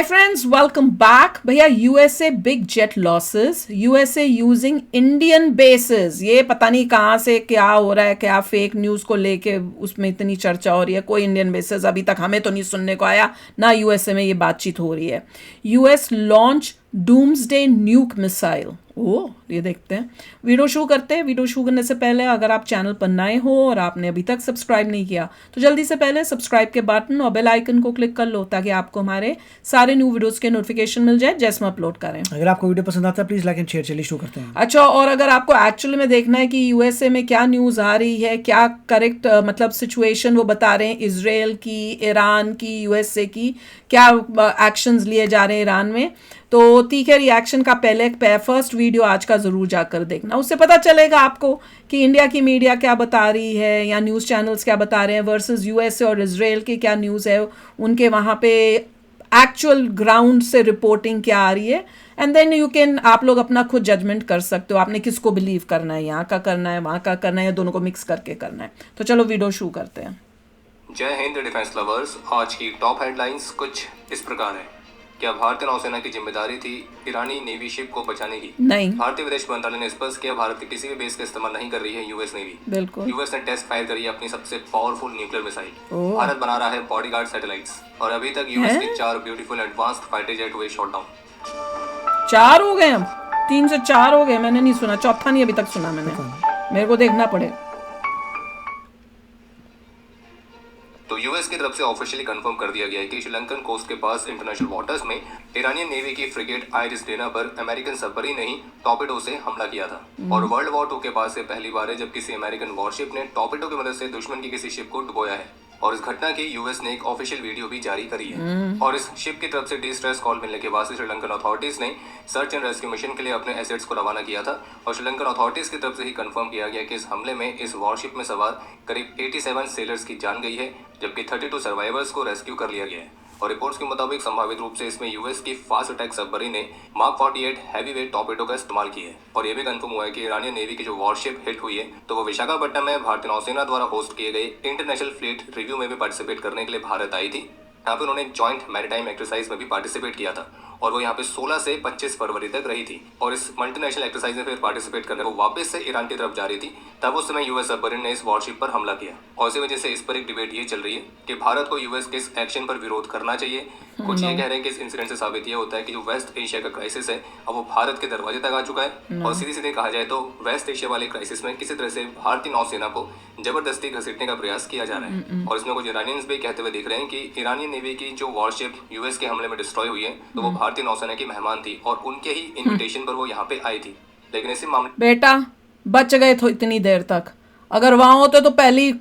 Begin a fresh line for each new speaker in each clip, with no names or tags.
Hi friends, welcome back. भैया USA big jet losses, USA using Indian basis. ये पता नहीं कहाँ से क्या हो रहा है, क्या फेक न्यूज़ को लेके उसमें इतनी चर्चा हो रही है. कोई इंडियन बेसिस अभी तक हमें तो नहीं सुनने को आया, ना यूएसए में ये बातचीत हो रही है. US launch doomsday nuke missile. Oh ये देखते हैं. वीडियो शुरू करते हैं. वीडियो शुरू करने से पहले अगर आप चैनल पर नए हो और आपने अभी तक सब्सक्राइब नहीं किया तो जल्दी से पहले सब्सक्राइब के बटन और बेल आइकन को क्लिक कर लो ताकि आपको हमारे सारे न्यू वीडियोस के नोटिफिकेशन मिल जाए जैसे हम अपलोड करें.
अगर आपको वीडियो पसंद आता है प्लीज लाइक एंड शेयर. चलिए शुरू करते हैं.
अच्छा, और अगर आपको एक्चुअली में देखना है कि यूएसए में क्या न्यूज़ आ रही है, क्या करेक्ट मतलब सिचुएशन वो बता रहे हैं, इजराइल की, ईरान की, यूएसए की क्या एक्शंस लिए जा रहे हैं ईरान में, तो तीखे रिएक्शन का पहले फर्स्ट वीडियो आज का ज़रूर जाकर देखना. उससे पता चलेगा आपको कि इंडिया की मीडिया क्या बता रही है या न्यूज़ चैनल्स क्या बता रहे हैं वर्सेस यूएसए और इजराइल की क्या न्यूज़ है, उनके वहाँ पे एक्चुअल ग्राउंड से रिपोर्टिंग क्या आ रही है. एंड देन यू कैन, आप लोग अपना खुद जजमेंट कर सकते हो आपने किसको बिलीव करना है, यहाँ का करना है, वहाँ का करना है, या दोनों को मिक्स करके करना है. तो चलो वीडियो शुरू करते हैं.
जय हिंद डिफेंस लवर्स. आज की टॉप हेडलाइंस कुछ इस प्रकार है. क्या भारतीय नौसेना की जिम्मेदारी थी ईरानी नेवी शिप को बचाने की?
नहीं.
भारतीय विदेश मंत्रालय ने स्पष्ट किया भारत के किसी भी बेस का इस्तेमाल नहीं कर रही है यूएस नेवी.
बिल्कुल.
यूएस ने टेस्ट फायर करी है अपनी सबसे पावरफुल न्यूक्लियर मिसाइल.
ओह.
भारत बना रहा है बॉडीगार्ड सैटेलाइट्स और अभी तक यूएस के 4 ब्यूटीफुल एडवांस्ड फाइटर जेट हुए शॉट डाउन.
4 हो गए, हम 3 से 4 हो गए. मैंने नहीं सुना, चौथा नहीं अभी तक सुना मैंने, मेरे को देखना पड़ेगा.
तो यूएस की तरफ से ऑफिशियली कंफर्म कर दिया गया है कि श्रीलंकन कोस्ट के पास इंटरनेशनल वाटर्स में ईरानियन नेवी की फ्रिगेट आइरिस डेना पर अमेरिकन सबमरीन ने ही टॉर्पेडो से हमला किया था. और वर्ल्ड वॉर 2 के बाद से पहली बार है जब किसी अमेरिकन वॉरशिप ने टॉर्पेडो की मदद से दुश्मन की किसी शिप को डुबोया है. और इस घटना की यूएस ने एक ऑफिशियल वीडियो भी जारी करी है. और इस शिप की तरफ से डिस्ट्रेस कॉल मिलने के बाद से श्रीलंकन अथॉरिटीज ने सर्च एंड रेस्क्यू मिशन के लिए अपने एसेट्स को रवाना किया था. और श्रीलंकन अथॉरिटीज की तरफ से ही कंफर्म किया गया कि इस हमले में इस वॉरशिप में सवार करीब 87 सेलर्स की जान गई है जबकि 32 सर्वाइवर्स को रेस्क्यू कर लिया गया है. और रिपोर्ट्स के मुताबिक संभावित रूप से इसमें यूएस की फास्ट अटैक सबमरीन ने मार्क 48 हैवीवेट टॉर्पेडो का इस्तेमाल किया है. और ये भी कंफर्म हुआ है कि ईरानियन नेवी की जो वॉरशिप हिट हुई है तो वो विशाखापट्टनम में भारतीय नौसेना द्वारा होस्ट किए गए इंटरनेशनल फ्लीट रिव्यू में भी पार्टिसिपेट करने के लिए भारत आई थी. यहाँ पे उन्होंने जॉइंट मैरिटाइम एक्सरसाइज में भी पार्टिसिपेट किया था और वो यहाँ पे 16 से 25 फरवरी तक रही थी. और इस मल्टीनेशनल एक्सरसाइज में फिर पार्टिसिपेट करने वो वापस से ईरान की तरफ जा रही थी. तब उस समय यूएस सबमरीन ने इस वॉरशिप पर हमला किया. और इसी वजह से इस पर एक डिबेट ये चल रही है कि भारत को यूएस के इस एक्शन पर विरोध करना चाहिए. कुछ ये कह रहे हैं कि इस इंसिडेंट से साबित ये होता है कि जो वेस्ट एशिया का क्राइसिस है अब वो भारत के दरवाजे तक आ चुका है. और सीधे सीधे कहा जाए तो वेस्ट एशिया वाले क्राइसिस में किसी तरह से भारतीय नौसेना को जबरदस्ती घसीटने का प्रयास किया जा रहा है. और इसमें कुछ ईरानियंस भी कहते हुए दिख रहे हैं कि ईरानियन नेवी की जो वॉरशिप यूएस के हमले में डिस्ट्रॉय हुई है तो वो भारतीय नौसेना की मेहमान थी और उनके ही इन्विटेशन पर वो यहाँ पे आई थी. लेकिन इसी मामले
बेटा बच गए तो इतनी देर तक, अगर वहां होते तो पहले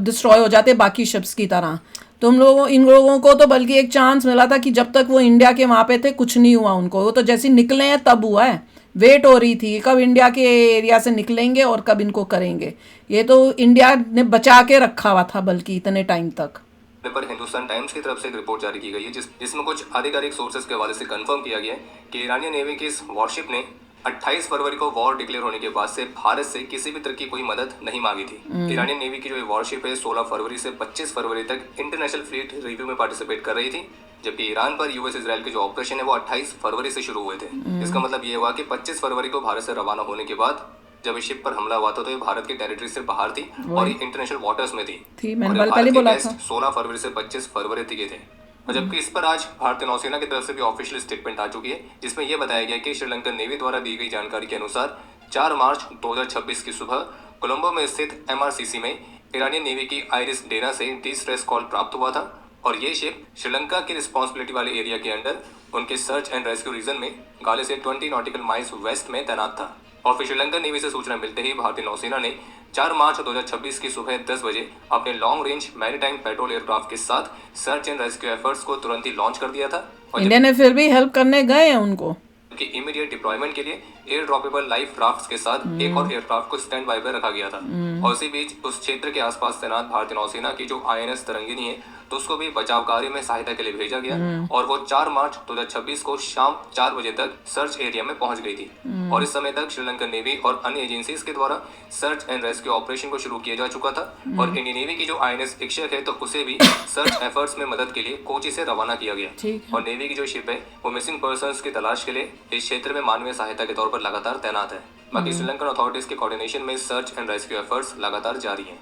डिस्ट्रॉय हो जाते बाकी शिप्स की तरह. तुम लोगों, इन लोगों को तो बल्कि एक चांस मिला था कि जब तक वो इंडिया के वहां पे थे कुछ नहीं हुआ उनको. वो तो जैसे निकले हैं तब हुआ है. वेट हो रही थी कब इंडिया के एरिया से निकलेंगे और कब इनको करेंगे. ये तो इंडिया ने बचा के रखा हुआ था बल्कि इतने टाइम तक.
पर हिंदुस्तान टाइम्स की तरफ से एक रिपोर्ट जारी की गई है जिसमें कुछ आधिकारिक सोर्सेज के हवाले से कंफर्म किया गया है कि ईरानियन नेवी की इस वॉरशिप ने 28 फरवरी को वॉर डिक्लेयर होने के बाद से भारत से किसी भी तरह की कोई मदद नहीं मांगी थी. ईरानियन नेवी की जो वॉरशिप है 16 फरवरी से 25 फरवरी तक इंटरनेशनल फ्लीट रिव्यू में पार्टिसिपेट कर रही थी. जबकि ईरान पर यूएस इजराइल के जो ऑपरेशन है वो 28 फरवरी से शुरू हुए थे. इसका मतलब ये हुआ कि 25 फरवरी को भारत से रवाना होने के बाद जब इस शिप पर हमला हुआ था तो ये भारत की टेरिटरी से बाहर थी और ये इंटरनेशनल वाटर्स में थी.
मैंने पहले बोला था
16 फरवरी से 25 फरवरी तक थे. और जबकि इस पर आज भारतीय नौसेना की तरफ से भी ऑफिशियल स्टेटमेंट आ चुकी है जिसमें यह बताया गया कि श्रीलंकन नेवी द्वारा दी गई जानकारी के अनुसार 4 मार्च 2026 की सुबह कोलंबो में स्थित एमआरसीसी में ईरानियन नेवी की आइरिस डेना से डिस्ट्रेस कॉल प्राप्त हुआ था. और ये शिप श्रीलंका की रिस्पॉन्सिबिलिटी वाले एरिया के अंडर उनके सर्च एंड रेस्क्यू रीजन में गाले से 20 नॉटिकल माइल्स वेस्ट में तैनात था. और फिर श्रीलंकन नेवी से सूचना मिलते ही भारतीय नौसेना ने 4 मार्च 2026 की सुबह 10 बजे अपने long range maritime petrol aircraft के साथ सर्च एंड रेस्क्यू एफर्ट्स को तुरंत ही लॉन्च कर दिया था.
इंडिया ने फिर भी हेल्प करने गए हैं उनको
कि इमीडिएट डिप्लॉयमेंट के लिए एयर ड्रॉपेबल लाइफ क्राफ्ट के साथ एक और एयरक्राफ्ट को स्टैंड बाय पर रखा गया था। और इसी बीच उस क्षेत्र के आसपास तैनात भारतीय नौसेना की जो INS तरंगिनी है तो उसको भी बचाव कार्य में सहायता के लिए भेजा गया और वो 4 मार्च 2026 को शाम 4 बजे तक सर्च एरिया में पहुंच गई थी। और इस समय तक श्रीलंकन नेवी और अन्य एजेंसीज के द्वारा सर्च एंड रेस्क्यू ऑपरेशन को शुरू किया जा चुका था। और इंडियन नेवी की जो INS इक्षक है तो उसे भी सर्च एफर्ट्स में मदद के लिए कोची से रवाना किया गया। और नेवी की जो शिप है वो मिसिंग पर्सन्स की तलाश के लिए इस क्षेत्र में मानवीय सहायता के तौर पर लगातार तैनात है। बाकी श्रीलंकन अथॉरिटीज के कोऑर्डिनेशन में सर्च एंड रेस्क्यू एफर्ट्स लगातार जारी हैं।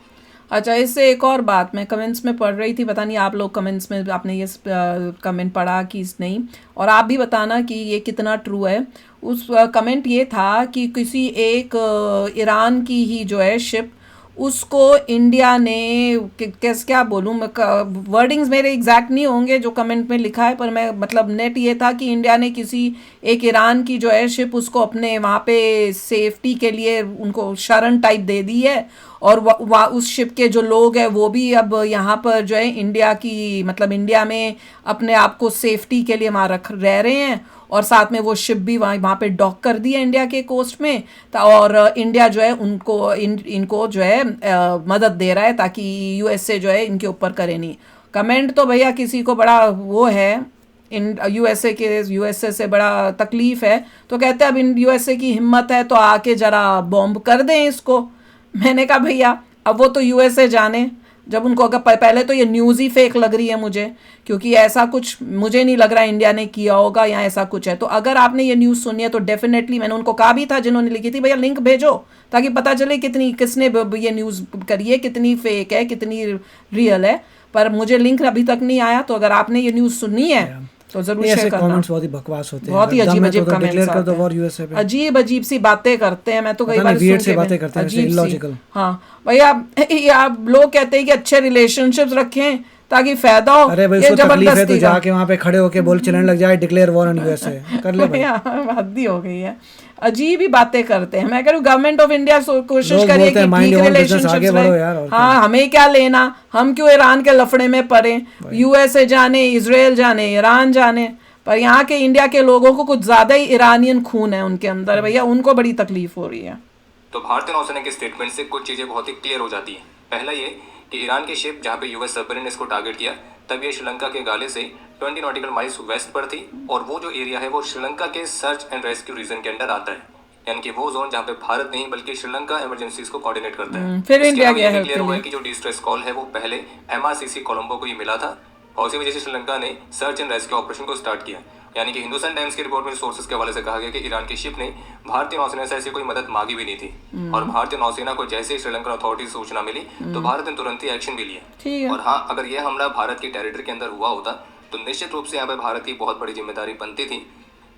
अच्छा, इससे एक और बात मैं कमेंट्स में पढ़ रही थी, पता नहीं आप लोग कमेंट्स में आपने ये कमेंट पढ़ा कि नहीं, और आप भी बताना कि ये कितना ट्रू है। उस कमेंट ये था कि किसी एक ईरान की ही जो है शिप, उसको इंडिया ने कैसे, क्या बोलूँ मैं, वर्डिंग्स मेरे एग्जैक्ट नहीं होंगे जो कमेंट में लिखा है, पर मैं मतलब नेट ये था कि इंडिया ने किसी एक ईरान की जो है शिप उसको अपने वहाँ पे सेफ्टी के लिए उनको शरण टाइप दे दी है। और उस शिप के जो लोग हैं वो भी अब यहाँ पर जो है इंडिया की मतलब इंडिया में अपने आप को सेफ्टी के लिए वहाँ रह रहे हैं। और साथ में वो शिप भी वहाँ पे डॉक कर दी है इंडिया के कोस्ट में। और इंडिया जो है उनको इनको जो है मदद दे रहा है ताकि USA जो है इनके ऊपर करे नहीं। कमेंट तो भैया किसी को बड़ा वो है, इन USA से बड़ा तकलीफ़ है, तो कहते हैं अब इन USA की हिम्मत है तो आके ज़रा बॉम्ब कर दें इसको। मैंने कहा भैया अब वो तो USA जाने, जब उनको अगर पहले तो ये न्यूज़ ही फेक लग रही है मुझे, क्योंकि ऐसा कुछ मुझे नहीं लग रहा इंडिया ने किया होगा या ऐसा कुछ है। तो अगर आपने ये न्यूज़ सुनी है तो डेफिनेटली, मैंने उनको कहा भी था जिन्होंने लिखी थी, भैया लिंक भेजो ताकि पता चले किसने ये न्यूज़ करी है, कितनी फेक है, कितनी रियल है। पर मुझे लिंक अभी तक नहीं आया, तो अगर आपने ये न्यूज़ सुनी है तो जरूर शेयर करना।
कमेंट्स बहुत ही बकवास होते हैं,
बहुत ही अजीब अजीब कमेंट्स
कर दो वॉर USA पे,
अजीब अजीब सी बातें करते हैं। मैं तो कई बार
वियर्ड से बातें करते हैं, इलॉजिकल।
हाँ भैया, आप लोग कहते हैं कि अच्छे रिलेशनशिप्स रखें ताकि फायदा हो।
अरे भाई उसको तकलीफ है तो जाके वहाँ पे खड़े होके बोल चलने लग जाए डिक्लेयर वॉर ऑन USA, कर ले भाई।
हद हो गई है, अजीब ही बातें करते हैं। मैं कह रही हूँ गवर्नमेंट ऑफ इंडिया कोशिश करिए कि ठीक रिलेशनशिप्स रहे। हाँ, हमें क्या लेना, हम क्यों ईरान के लफड़े में पड़े, USA जाने, इजराइल जाने, ईरान जाने, पर यहाँ के इंडिया के लोगों को कुछ ज्यादा ही ईरानियन खून है उनके अंदर भैया, उनको बड़ी तकलीफ हो रही है।
तो भारतीय नौसेना के स्टेटमेंट से कुछ चीजें बहुत ही क्लियर हो जाती है। पहला ये कि ईरान की शिप जहाँ पे US सबमरीन ने इसको टारगेट किया तब ये श्रीलंका के गाले से 20 नॉटिकल माइल्स वेस्ट पर थी, और वो जो एरिया है वो श्रीलंका के सर्च एंड रेस्क्यू रीजन के अंडर आता है, यानी कि वो जोन जहाँ पे भारत नहीं बल्कि श्रीलंका इमरजेंसीज को कोऑर्डिनेट करता है।
फिर इंडिया गया है,
क्लियर हुआ है कि जो डिस्ट्रेस कॉल है वो पहले MRCC कोलंबो को ही मिला था, और उसी वजह से श्रीलंका ने सर्च एंड रेस्क्यू ऑपरेशन को स्टार्ट किया। यानी कि हिंदुस्तान टाइम्स की रिपोर्ट में सोर्सेज के हवाले से कहा गया कि ईरान की शिप ने भारतीय नौसेना से ऐसी कोई मदद मांगी भी नहीं थी, और भारतीय नौसेना को जैसे ही श्रीलंकन अथॉरिटी से सूचना मिली तो भारत ने तुरंत ही एक्शन भी लिया। और हाँ, अगर यह हमला भारत की टेरिटरी के अंदर हुआ होता तो निश्चित रूप से यहाँ पर भारत की बहुत बड़ी जिम्मेदारी बनती थी,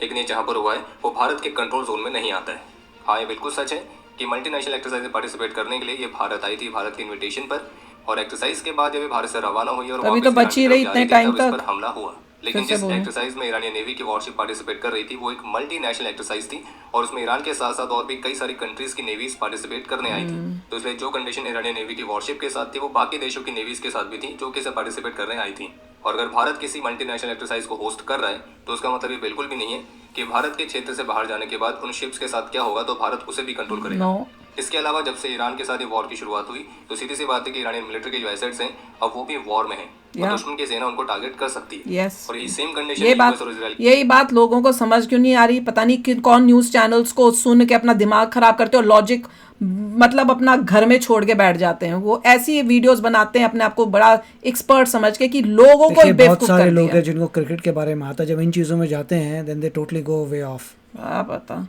लेकिन ये जहाँ पर हुआ है वो भारत के कंट्रोल जोन में नहीं आता है। हाँ, ये बिल्कुल सच है कि मल्टीनेशनल एक्सरसाइज में पार्टिसिपेट करने के लिए ये भारत आई थी, भारत की इन्विटेशन पर, और एक्सरसाइज के बाद जब ये भारत से रवाना हुई और
अभी तो बची रही इतने टाइम तक
हमला हुआ। लेकिन जिस एक्सरसाइज में ईरानी नेवी की वॉरशिप पार्टिसिपेट कर रही थी वो एक मल्टीनेशनल एक्सरसाइज थी, और उसमें ईरान के साथ साथ और भी कई सारी कंट्रीज की नेवीज पार्टिसिपेट करने आई थी। तो इसलिए जो कंडीशन ईरानी नेवी की वॉरशिप के साथ थी वो बाकी देशों की नेवीज के साथ भी थी जो कि इसे पार्टिसिपेट करने आई थी। और अगर भारत किसी मल्टीनेशनल एक्सरसाइज को होस्ट कर रहा है तो उसका मतलब ये बिल्कुल भी नहीं है कि भारत के क्षेत्र से बाहर जाने के बाद उन शिप्स के साथ क्या होगा, तो भारत उसे भी कंट्रोल करेगा। इसके अलावा जब से ईरान के साथ ये वॉर की शुरुआत हुई तो सीधी सी बात है कि ईरानी मिलिट्री के जो एसेट्स हैं अब वो भी वॉर में हैं, दुश्मन की सेना उनको टारगेट कर सकती है। और ये सेम कंडीशन
यही बात लोगों को समझ क्यों नहीं आ रही, पता नहीं कौन न्यूज चैनल्स को सुन के अपना दिमाग खराब करते हो, लॉजिक मतलब अपना घर में छोड़ के बैठ जाते हैं। वो ऐसी वीडियोस बनाते हैं अपने आप को बड़ा एक्सपर्ट समझ के कि लोगों को बेवकूफ कर दिया। बहुत सारे लोग हैं
जिनको क्रिकेट के बारे में आता है, जब इन चीजों में जाते हैं then they totally go way off.
पता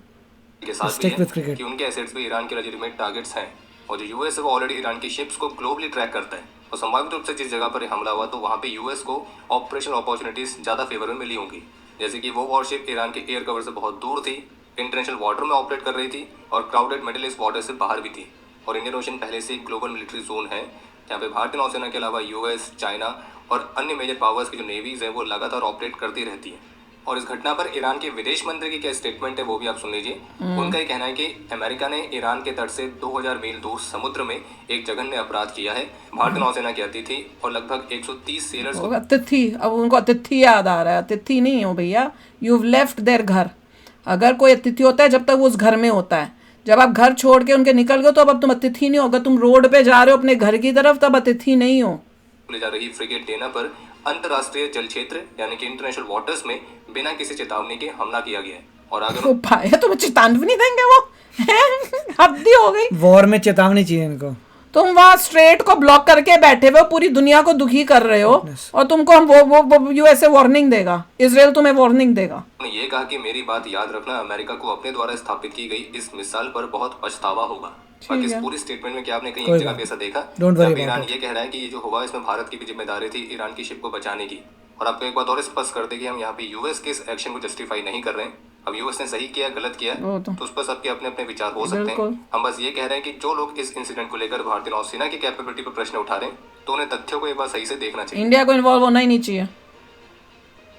के साथ भी है कि उनके एसेट्स भी ईरान के लेजिटिमेट टारगेट्स हैं, और जो US है वो ऑलरेडी ईरान की शिप्स को ग्लोबली ट्रैक करता है, और संभावित रूप से जिस जगह पर हमला हुआ तो वहाँ पे US को ऑपरेशनल अपॉर्चुनिटीज ज़्यादा फेवर में मिली होंगी, जैसे कि वो वॉरशिप ईरान के एयर कवर से बहुत दूर थी, इंटरनेशनल वाटर में ऑपरेट कर रही थी, और क्राउडेड मिडिल ईस्ट वाटर से बाहर भी थी। और इंडियन ओशन पहले से एक ग्लोबल मिलिट्री जोन है जहाँ पे भारतीय नौसेना के अलावा US, चाइना और अन्य मेजर पावर्स की जो नेवीज हैं वो लगातार ऑपरेट करती रहती है। और इस घटना पर ईरान के विदेश मंत्री की क्या स्टेटमेंट है वो भी आप सुन लीजिए। उनका ये कहना है कि अमेरिका ने ईरान के तट से 2000 मील दूर समुद्र में एक जघन्य अपराध किया है। भारतीय नौसेना की अतिथि और लगभग 130 सेलर्स
अतिथि, अब उनको अतिथि याद आ रहा है, अतिथि नहीं हो भैया, यू लेफ्ट देयर घर, अगर कोई अतिथि होता है जब तक वो उस घर में होता है, जब आप घर छोड़ के उनके निकल गए तो अब तुम अतिथि नहीं हो। अगर तुम रोड पे जा रहे हो अपने घर की तरफ तब अतिथि नहीं हो।
ले जा रही फ्रिगेट डेना पर अंतर्राष्ट्रीय जल क्षेत्र यानी कि इंटरनेशनल वाटर्स में बिना किसी चेतावनी के हमला किया गया है। और अगर
वो भाई तुम्हें चेतावनी देंगे वो? हद ही हो गई।
वॉर में चेतावनी चाहिए इनको।
तुम वहां स्ट्रेट को ब्लॉक करके बैठे हुए हो, पूरी दुनिया को दुखी कर रहे हो, और तुमको हम वो यूएसए वार्निंग देगा, इजराइल तुम्हें वार्निंग देगा।
उन्होंने ये कहा कि मेरी बात याद रखना, अमेरिका को अपने द्वारा स्थापित की गई इस मिसाइल पर बहुत पछतावा होगा। बाकी इस पूरी स्टेटमेंट में क्या आपने कहीं एक जगह पे ऐसा देखा
Don't worry
जब ईरान
about
ये कह रहा है कि ये जो हुआ इसमें भारत की भी जिम्मेदारी थी ईरान की शिप को बचाने की। और आपको एक बात और स्पष्ट कर दे कि हम यहाँ पे यूएस के इस एक्शन को जस्टिफाई नहीं कर रहे हैं। अब यूएस ने सही किया गलत किया
वो तो
तो उस पर सबके अपने अपने विचार हो सकते हैं।
बिल्कुल।
हम बस ये कह रहे हैं कि जो लोग इस इंसिडेंट को लेकर भारतीय नौसेना की कैपेबिलिटी पर प्रश्न उठा रहे हैं तो उन्हें तथ्यों को एक बार सही से देखना चाहिए।
इंडिया को इन्वॉल्व होना ही नहीं चाहिए।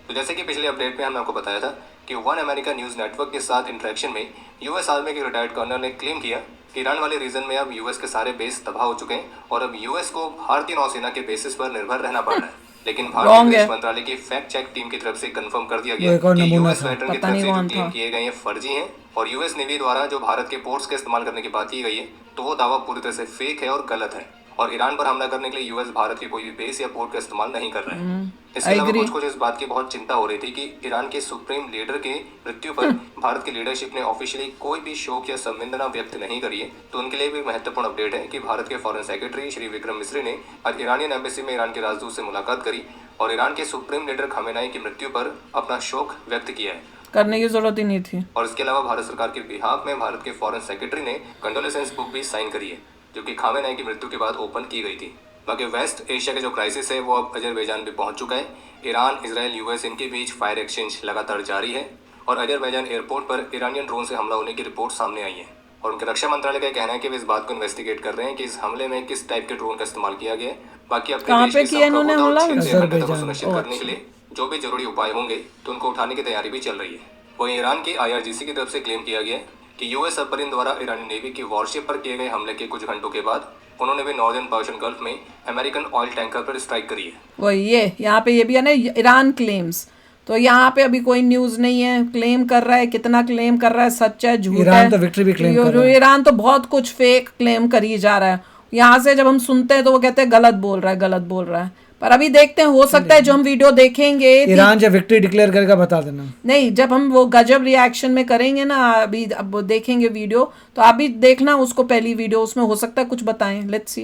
तो जैसे कि पिछले अपडेट में हमने आपको बताया था कि वन अमेरिका न्यूज नेटवर्क के साथ इंटरेक्शन में यूएस आर्मी के रिटायर्ड कर्नल ने क्लेम किया कि ईरान वाले रीजन में अब यूएस के सारे बेस तबाह हो चुके हैं और अब यूएस को भारतीय नौसेना के बेसिस पर निर्भर रहना पड़ रहा है। लेकिन भारतीय विदेश मंत्रालय की फैक्ट चेक टीम की तरफ से कंफर्म कर दिया गया कि यूएस वेटरन की तरफ से जो क्लेम किए गए हैं फर्जी हैं और यूएस नेवी द्वारा जो भारत के पोर्ट्स का इस्तेमाल करने की बात की गई है तो वो दावा पूरी तरह से फेक है और गलत है। और ईरान पर हमला करने के लिए यूएस भारत के कोई भी बेस या पोर्ट का इस्तेमाल नहीं कर रहा है। इसके अलावा कुछ इस बात की बहुत चिंता हो रही थी कि ईरान के सुप्रीम लीडर के मृत्यु पर भारत की लीडरशिप ने ऑफिशियली कोई भी शोक या संवेदना व्यक्त नहीं करी है। तो उनके लिए भी महत्वपूर्ण अपडेट है कि भारत के फॉरेन सेक्रेटरी श्री विक्रम मिस्री ने आज ईरानियन एम्बेसी में ईरान के राजदूत से मुलाकात करी और ईरान के सुप्रीम लीडर खामेनेई की मृत्यु पर अपना शोक व्यक्त किया है।
करने की जरूरत ही नहीं थी।
और इसके अलावा भारत सरकार के बिहाफ में भारत के फॉरेन सेक्रेटरी ने कंडोलेंस बुक भी साइन करी है जो कि खामेनेई की मृत्यु के बाद ओपन की गई थी। बाकी वेस्ट एशिया का जो क्राइसिस है वो अब अजरबैजान भी पहुंच चुका है। ईरान, इजराइल, यूएस इनके बीच फायर एक्सचेंज लगातार जारी है और अजरबैजान एयरपोर्ट पर ईरानियन ड्रोन से हमला होने की रिपोर्ट सामने आई है। और उनके रक्षा मंत्रालय का कहना है कि वे इस बात को इन्वेस्टिगेट कर रहे हैं कि इस हमले में किस टाइप के ड्रोन का इस्तेमाल किया गया है। बाकी अपने देश की सुनिश्चित करने के लिए जो भी जरूरी उपाय होंगे तो उनको उठाने की तैयारी भी चल रही है। वहीं ईरान की IRGC की तरफ से क्लेम किया गया कि यूएस सबमरीन द्वारा ईरानी नेवी की वॉरशिप पर किए गए हमले के कुछ घंटों के बाद उन्होंने भी नॉर्दर्न पर्शियन गल्फ में अमेरिकन ऑयल टैंकर पर स्ट्राइक करी है।
वही ये यहाँ पे ये भी है ना, ईरान क्लेम्स। तो यहाँ पे अभी कोई न्यूज नहीं है, क्लेम कर रहा है, कितना क्लेम कर रहा है, सच है झूठ है।
ईरान तो विक्ट्री भी क्लेम कर रहा है।
ईरान तो बहुत कुछ फेक क्लेम करी जा रहा है। यहाँ से जब हम सुनते हैं तो वो कहते हैं गलत बोल रहा है, गलत बोल रहा है। पर अभी देखते हैं, हो सकता है जो हम वीडियो देखेंगे
ईरान जब विक्ट्री डिक्लेयर करेगा बता देना।
नहीं, जब हम वो गजब रिएक्शन में करेंगे ना, अभी अब वो देखेंगे वीडियो तो आप भी देखना उसको, पहली वीडियो, उसमें हो सकता है कुछ बताएं। Let's see.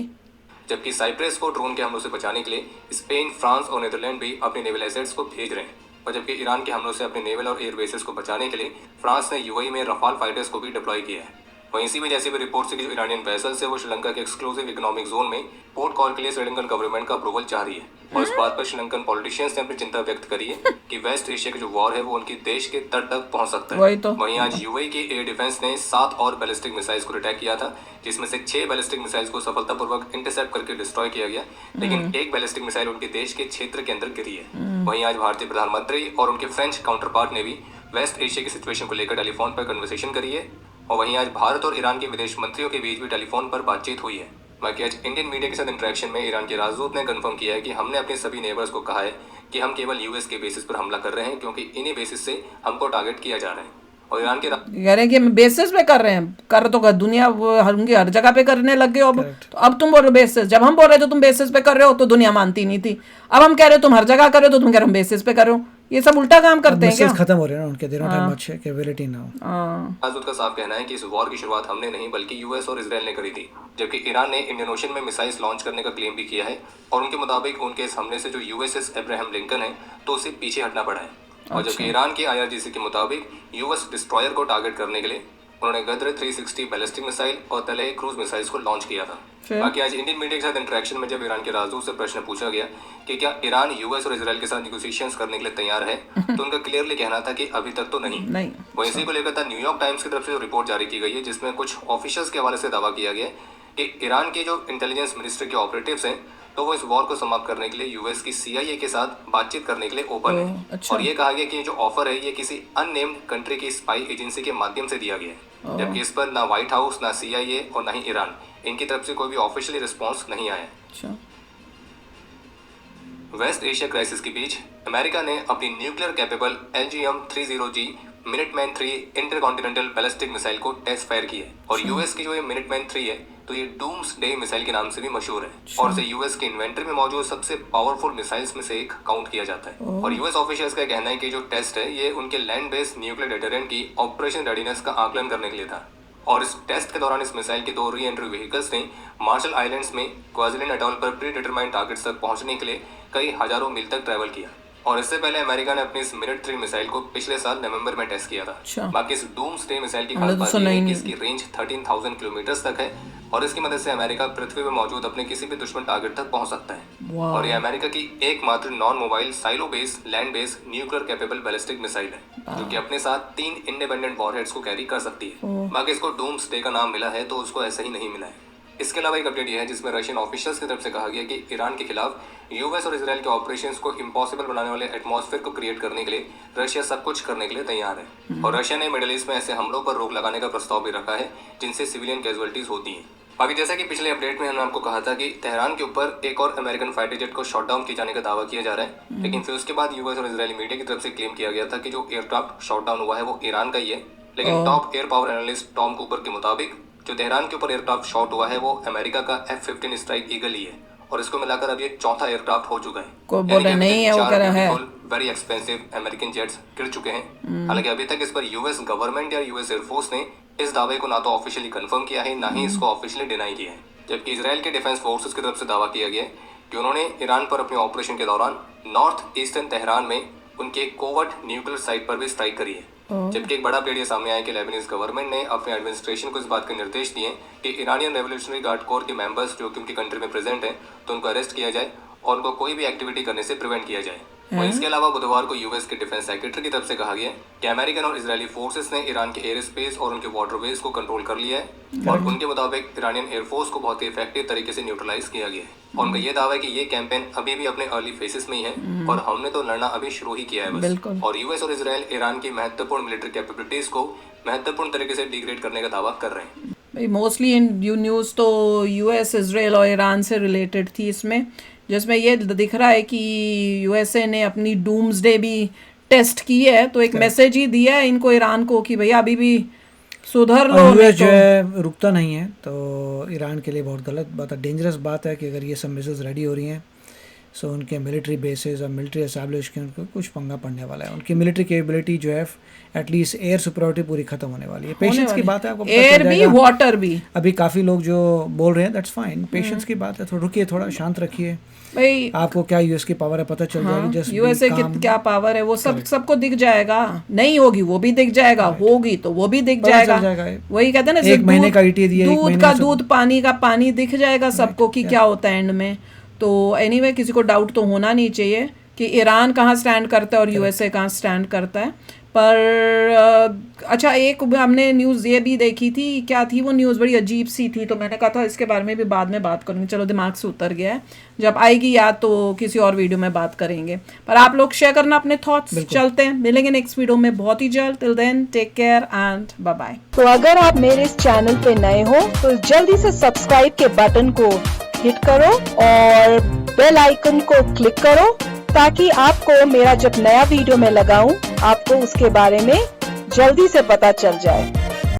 जबकि साइप्रस को ड्रोन के हमलों से बचाने के लिए स्पेन, फ्रांस और नीदरलैंड भी अपने नेवल एसेट्स को भेज रहे हैं। और जबकि ईरान के हमलों से अपने नेवल और एयर बेसेस को बचाने के लिए फ्रांस ने यूएई में रफाल फाइटर्स को भी डिप्लॉय किया है। वहीं इसी में जैसे भी रिपोर्ट से कि जो ईरानियन वेसल्स है वो श्रीलंका के एक्सक्लूसिव इकोनॉमिक जोन में पोर्ट कॉल के लिए श्रीलंकन गवर्नमेंट का अप्रूवल चाह रही है। और इस बात पर श्रीलंकन पॉलिटिशियंस ने अपनी चिंता व्यक्त करी है कि वेस्ट एशिया का जो वॉर है वो उनके देश के तट तक पहुंच सकता है। वहीं आज यूएई के एयर डिफेंस ने 7 और बैलिस्टिक मिसाइल्स को अटैक किया था, जिसमें से 6 बैलिस्टिक मिसाइल्स को सफलतापूर्वक इंटरसेप्ट करके डिस्ट्रॉय किया गया, लेकिन एक बैलिस्टिक मिसाइल उनके देश के क्षेत्र के अंदर गिरी है। वहीं आज भारतीय प्रधानमंत्री और उनके फ्रेंच काउंटरपार्ट ने भी वेस्ट एशिया की सिचुएशन को लेकर टेलीफोन पर कन्वर्सेशन करी है। और वहीं आज भारत और ईरान के विदेश मंत्रियों के बीच भी टेलीफोन पर बातचीत हुई है। बाकी आज इंडियन मीडिया के साथ इंटरेक्शन में ईरान के राजदूत ने कंफर्म किया है कि हमने अपने सभी नेबर्स को कहा है कि हम केवल यूएस के बेसिस पर हमला कर रहे हैं क्योंकि इन्हीं बेसिस से हमको टारगेट किया जा रहा है। और ईरान के
कह रहे हैं कि बेसिस पे कर रहे हैं, कर तो कर दुनिया उनकी हर जगह पे करने लग गए। अब तो अब तुम बोल रहे हो बेसिस, जब हम बोल रहे थे तुम बेसिस पे कर रहे हो तो दुनिया मानती नहीं थी। अब हम कह रहे हो तुम हर जगह कर रहे हो तो तुम कह रहे हो बेसिस पे कर रहे हो। ये सब उल्टा काम करते हैं क्या?
खत्म हो रहे हैं उनके, they don't have much capability now.
राजदूत का साफ कहना है कि इस वॉर की शुरुआत हमने नहीं बल्कि यूएस और इजराइल ने करी थी। जबकि ईरान ने इंडियन ओशन में मिसाइल्स लॉन्च करने का क्लेम भी किया है और उनके मुताबिक उनके इस हमले से जो यूएसएस अब्राहम लिंकन है तो उसे पीछे हटना पड़ा है। और जबकि ईरान के IRGC के मुताबिक यूएस डिस्ट्रॉयर को टारगेट करने के लिए उन्होंने गद्र 360 बैलिस्टिक मिसाइल और तलह क्रूज मिसाइल्स को लॉन्च किया था। बाकी आज इंडियन मीडिया के साथ इंटरेक्शन में जब ईरान के राजदूत से प्रश्न पूछा गया कि क्या ईरान यूएस और इजराइल के साथ नेगोशिएशंस करने के लिए तैयार है तो उनका क्लियरली कहना था कि अभी तक तो नहीं। वहीं इसी को लेकर था न्यूयॉर्क टाइम्स की तरफ से जो रिपोर्ट जारी की गई है जिसमें कुछ ऑफिशियल्स के हवाले से दावा किया गया कि ईरान के जो इंटेलिजेंस मिनिस्ट्री के ऑपरेटिव्स हैं तो वो इस वॉर को समाप्त करने के लिए यूएस की CIA के साथ बातचीत करने के लिए ओपन है।
अच्छा।
और ये कहा गया कि ये जो ऑफर है ये किसी अननेम्ड कंट्री की स्पाई एजेंसी के माध्यम से दिया गया है, जबकि इस पर ना व्हाइट हाउस, ना CIA और ना ही ईरान, इनकी तरफ से कोई भी ऑफिशियली रिस्पॉन्स नहीं आया।
अच्छा।
वेस्ट एशिया क्राइसिस के बीच अमेरिका ने अपनी nuclear capable LGM-30G Minuteman 3 intercontinental ballistic missile को टेस्ट फायर किया है। और यूएस की जो ये मिनटमैन 3 है तो ये डूम्सडे मिसाइल के नाम से भी मशहूर है और इसे यूएस के इन्वेंटरी में मौजूद सबसे पावरफुल मिसाइल्स में से एक काउंट किया जाता है। और यूएस ऑफिशियल्स का कहना है कि जो टेस्ट है ये उनके लैंड बेस्ड न्यूक्लियर डेटरेंट की ऑपरेशन रेडीनेस का आकलन करने के लिए था। और इस टेस्ट के दौरान इस मिसाइल के 2 री एंट्री व्हीकल्स ने मार्शल आइलैंड्स में क्वाजिलिन अटॉल पर प्री डिटरमाइंड टारगेट्स तक पहुंचने के लिए कई हजारों मील तक ट्रैवल किया। और इससे पहले अमेरिका ने अपनी इस मिनट 3 मिसाइल को पिछले साल नवंबर में टेस्ट किया था। बाकी इस डूम्सडे मिसाइल की खास बात यह है कि इसकी रेंज 13,000 किलोमीटर तक है और इसकी मदद से अमेरिका पृथ्वी पर मौजूद अपने किसी भी दुश्मन टारगेट तक पहुंच सकता है। और ये अमेरिका की एकमात्र non mobile silo based land based nuclear capable ballistic missile है जो कि अपने साथ 3 इंडिपेंडेंट वॉरहेड्स को कैरी कर सकती है। बाकी इसको डूम्सडे का नाम मिला है तो उसको ऐसा ही नहीं मिला है। इसके अलावा एक अपडेट यह है जिसमें रशियन ऑफिशियल्स की तरफ से कहा गया कि ईरान के खिलाफ यूएस और इजराइल के ऑपरेशंस को इम्पॉसिबल बनाने वाले एटमॉस्फेयर को क्रिएट करने के लिए रशिया सब कुछ करने के लिए तैयार है। और रशिया ने मिडिल ईस्ट में ऐसे हमलों पर रोक लगाने का प्रस्ताव भी रखा है जिनसे सिविलियन कैजुअलिटीज होती हैं। बाकी जैसा कि पिछले अपडेट में हमने आपको कहा था कि तेहरान के ऊपर एक और अमेरिकन फाइटर जेट को शॉट डाउन किए जाने का दावा किया जा रहा है, लेकिन फिर उसके बाद यूएस और इजरायली मीडिया की तरफ से क्लेम किया गया था कि जो एयरक्राफ्ट शॉट डाउन हुआ है वो ईरान का ही है। लेकिन top air power analyst Tom Cooper के मुताबिक जो तेहरान के ऊपर एयरक्राफ्ट शॉट हुआ है वो अमेरिका का F-15 स्ट्राइक ईगल ही है और इसको मिलाकर अब ये चौथा एयरक्राफ्ट हो चुका है।
कोई बोल रहा नहीं है वो कह रहा है
वेरी एक्सपेंसिव अमेरिकन जेट्स गिर चुके हैं। हालांकि अभी तक इस पर यूएस गवर्नमेंट या यूएस एयरफोर्स ने इस दावे को ना तो ऑफिशियली कंफर्म किया है ना ही इसको ऑफिशियली डिनाई किया है। जबकि इजराइल के डिफेंस फोर्सेस की तरफ से दावा किया गया है कि उन्होंने ईरान पर अपने ऑपरेशन के दौरान नॉर्थ ईस्टर्न तेहरान में उनके कोवर्ट न्यूक्लियर साइट पर भी स्ट्राइक करी है। जबकि एक बड़ा अपडेट ये सामने आया कि लेबनीज गवर्नमेंट ने अपने एडमिनिस्ट्रेशन को इस बात के निर्देश दिए कि ईरानियन रेवोल्यूशनरी गार्ड कोर के मेंबर्स जो कि उनकी कंट्री में प्रेजेंट हैं तो उनको अरेस्ट किया जाए और उनको कोई भी एक्टिविटी करने से प्रिवेंट किया जाए। और इसके अलावा बुधवार को यूएस के डिफेंस सेक्रेटरी की तरफ से कहा गया कि अमेरिकन और इजरायली फोर्सेस ने ईरान के एयर स्पेस और उनके वाटरवेज को कंट्रोल कर लिया है और उनके मुताबिक ईरानियन एयरफोर्स को बहुत ही इफेक्टिव तरीके से न्यूट्रलाइज किया गया है। और उनका ये दावा है कि ये कैंपेन अभी भी अपने अर्ली फेसेस में ही है और हमने तो लड़ना अभी शुरू ही किया है बस। और यूएस और इजरायल ईरान की महत्वपूर्ण मिलिट्री कैपेबिलिटीज को महत्वपूर्ण तरीके से डिग्रेड करने का दावा कर रहे हैं।
भाई मोस्टली इन न्यूज़ तो यूएस इजराइल और ईरान से रिलेटेड थी इसमें, जिसमें ये दिख रहा है कि यूएसए ने अपनी डूम्सडे भी टेस्ट की है तो एक मैसेज ही दिया है इनको ईरान को कि भैया अभी भी सुधर लो।
यूएस जो है रुकता नहीं है तो ईरान के लिए बहुत गलत बात है, डेंजरस बात है कि अगर ये सब मिसाइल्स रेडी हो रही हैं सो उनके मिलिट्री बेसिस और मिलिट्री एस्टैब्लिश के उनको कुछ पंगा पड़ने वाला है। उनकी मिलिट्री कैपेबिलिटी जो है एटलीस्ट एयर सुपरियॉरिटी पूरी खत्म होने वाली है। पेशेंस की बात है, आपको
एयर भी वाटर भी।
अभी काफ़ी लोग जो बोल रहे हैं दैट्स फाइन, पेशेंस की बात है, थोड़ा रुकिए, थोड़ा शांत रखिए
भाई।
आपको क्या यूएस की पावर है पता चल जाएगी। जस्ट
यूएसए की क्या पावर है वो सबको दिख जाएगा, नहीं होगी वो भी दिख जाएगा, होगी तो वो भी दिख जाएगा। वही कहते हैं ना,
एक महीने का ईटी दिया,
दूध का दूध, पानी का पानी दिख जाएगा सबको कि क्या होता है एंड में। तो एनीवे किसी को डाउट तो होना नहीं चाहिए कि ईरान कहाँ स्टैंड करता है और यूएसए कहाँ स्टैंड करता है। पर अच्छा, एक हमने न्यूज़ ये भी देखी थी, क्या थी वो न्यूज़, बड़ी अजीब सी थी तो मैंने कहा था इसके बारे में भी बाद में बात करूँगी, चलो दिमाग से उतर गया है, जब आएगी याद तो किसी और वीडियो में बात करेंगे। पर आप लोग शेयर करना अपने थॉट्स। चलते हैं, मिलेंगे नेक्स्ट वीडियो में बहुत ही जल्द। Till then take care and bye bye.
तो अगर आप मेरे इस चैनल पे नए हो तो जल्दी से सब्सक्राइब के बटन को हिट करो और बेल आइकन को क्लिक करो ताकि आपको मेरा जब नया वीडियो मैं लगाऊं आपको उसके बारे में जल्दी से पता चल जाए।